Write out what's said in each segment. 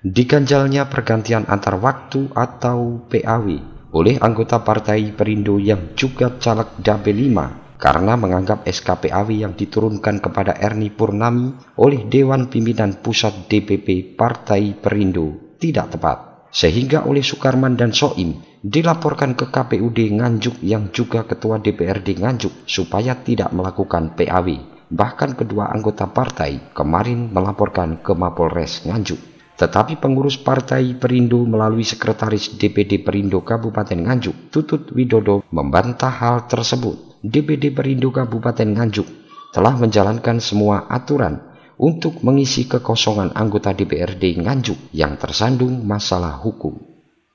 diganjalnya pergantian antar waktu atau PAW oleh anggota Partai Perindo yang juga caleg DAB5 karena menganggap SK PAW yang diturunkan kepada Ernie Purnami oleh Dewan Pimpinan Pusat DPP Partai Perindo tidak tepat, sehingga oleh Sukarman dan Soim dilaporkan ke KPUD Nganjuk yang juga Ketua DPRD Nganjuk supaya tidak melakukan PAW. Bahkan kedua anggota partai kemarin melaporkan ke Mapolres Nganjuk. Tetapi pengurus Partai Perindo melalui Sekretaris DPD Perindo Kabupaten Nganjuk, Tutut Widodo, membantah hal tersebut. DPD Perindo Kabupaten Nganjuk telah menjalankan semua aturan untuk mengisi kekosongan anggota DPRD Nganjuk yang tersandung masalah hukum.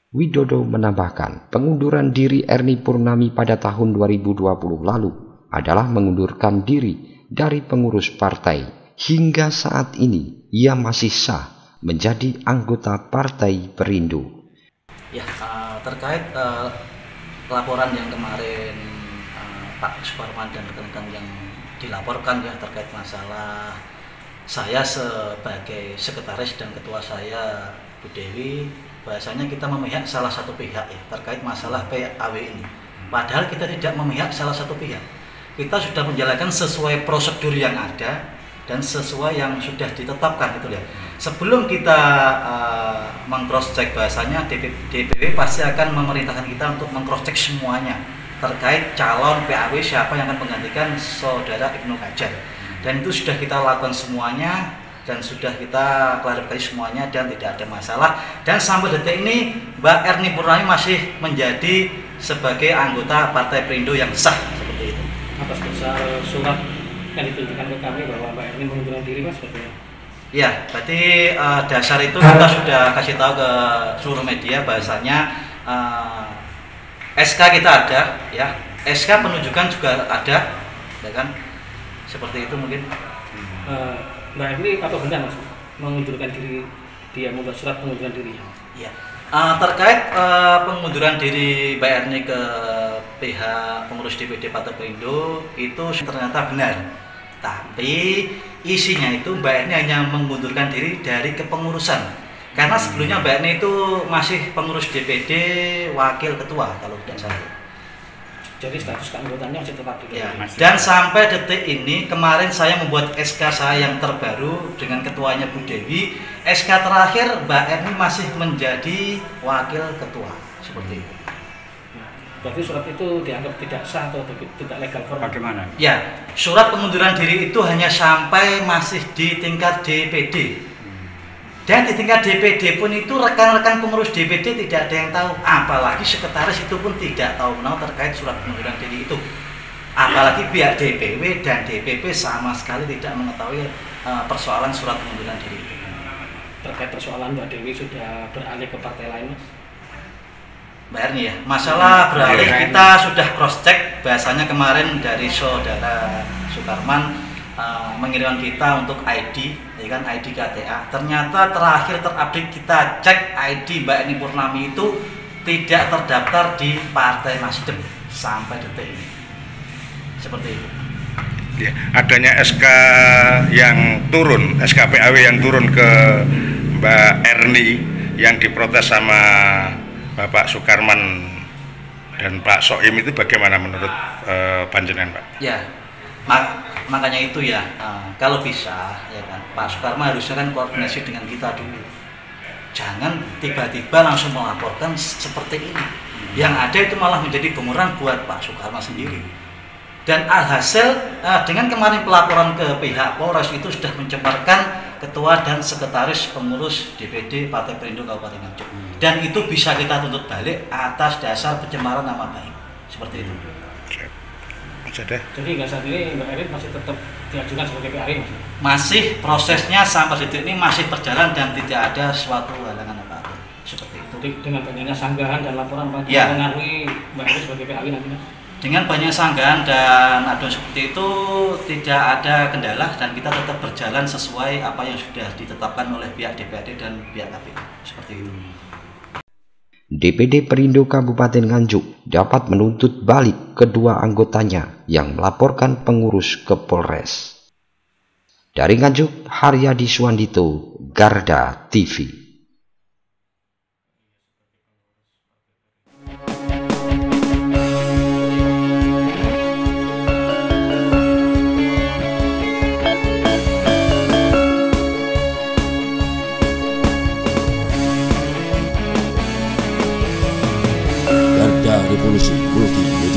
Widodo menambahkan, pengunduran diri Ernie Purnami pada tahun 2020 lalu adalah mengundurkan diri dari pengurus partai. Hingga saat ini ia masih sah menjadi anggota Partai Perindo. Ya, terkait laporan yang kemarin Pak Sukarman dan rekan-rekan yang dilaporkan ya terkait masalah saya sebagai sekretaris dan ketua saya Bu Dewi, bahasanya kita memihak salah satu pihak ya terkait masalah PAW ini. Padahal kita tidak memihak salah satu pihak. Kita sudah menjalankan sesuai prosedur yang ada dan sesuai yang sudah ditetapkan itu ya. Sebelum kita meng-cross check bahasanya DPW pasti akan memerintahkan kita untuk meng-cross check semuanya terkait calon PAW siapa yang akan menggantikan Saudara Ibnu Kajar. Dan itu sudah kita lakukan semuanya dan sudah kita klarifikasi semuanya dan tidak ada masalah. Dan sampai detik ini Mbak Ernie Purnami masih menjadi sebagai anggota Partai Perindo yang sah seperti itu. Atas dasar surat yang ditunjukkan ke kami bahwa Mbak Ernie mengundurkan diri, Mas, seperti ya, berarti dasar itu kita sudah kasih tahu ke seluruh media bahasanya SK kita ada, ya, SK penunjukan juga ada, ya kan, seperti itu mungkin. Mbak Ernie apa benar, Mas, mengundurkan diri, dia membuat surat pengunduran diri? Ya, terkait pengunduran diri Mbak Ernie ke pihak pengurus DPD Partai Perindo itu ternyata benar. Tapi isinya itu Mbak Ernie hanya mengundurkan diri dari kepengurusan. Karena sebelumnya Mbak Ernie itu masih pengurus DPD, wakil ketua kalau tidak salah. Jadi status keanggotaannya masih tetap di ya, dan sampai detik ini kemarin saya membuat SK saya yang terbaru dengan ketuanya Bu Dewi. SK terakhir Mbak Ernie masih menjadi wakil ketua seperti itu. Berarti surat itu dianggap tidak sah atau tidak legal formal? Bagaimana? Ya, surat pengunduran diri itu hanya sampai masih di tingkat DPD. Dan di tingkat DPD pun itu rekan-rekan pengurus DPD tidak ada yang tahu. Apalagi sekretaris itu pun tidak tahu menau terkait surat pengunduran diri itu. Apalagi pihak DPW dan DPP sama sekali tidak mengetahui persoalan surat pengunduran diri itu. Terkait persoalan Mbak Dewi sudah beralih ke partai lain, Mas? Mbak Ernie ya, masalah beralih kita sudah cross check. Bahasanya kemarin dari Saudara Sukarman mengirimkan kita untuk ID, ya kan, ID KTA. Ternyata terakhir terupdate kita cek ID Mbak Ernie Purnami itu tidak terdaftar di Partai Nasdem sampai detik ini. Seperti itu. Ya, adanya SK yang turun, SK PAW yang turun ke Mbak Ernie yang diprotes sama Bapak Sukarman dan Pak Soim itu bagaimana menurut panjenengan, Pak? Ya, makanya itu ya, kalau bisa ya kan, Pak Sukarman harusnya kan koordinasi dengan kita dulu. Jangan tiba-tiba langsung melaporkan seperti ini. Yang ada itu malah menjadi bumerang buat Pak Sukarman sendiri. Dan alhasil dengan kemarin pelaporan ke pihak Polres itu sudah mencemarkan ketua dan sekretaris pengurus DPD Partai Perindo Kabupaten Nganjuk. Dan itu bisa kita tuntut balik atas dasar pencemaran nama baik. Seperti itu. Jadi hingga saat ini Mbak Ernie masih tetap diajukan sebagai PAW, Mas? Masih prosesnya sampai detik ini masih berjalan dan tidak ada suatu halangan apa-apa. Seperti itu. Jadi dengan banyaknya sanggahan dan laporan Pak ya, mengaruhi Mbak Ernie sebagai PAW nanti, Mas? Dengan banyak sanggahan dan aduan seperti itu tidak ada kendala dan kita tetap berjalan sesuai apa yang sudah ditetapkan oleh pihak DPRD dan pihak KPU. Seperti itu. DPD Perindo Kabupaten Nganjuk dapat menuntut balik kedua anggotanya yang melaporkan pengurus ke Polres. Dari Nganjuk, Haryadi Suwandito, Garda TV. Revolusi Multimedia.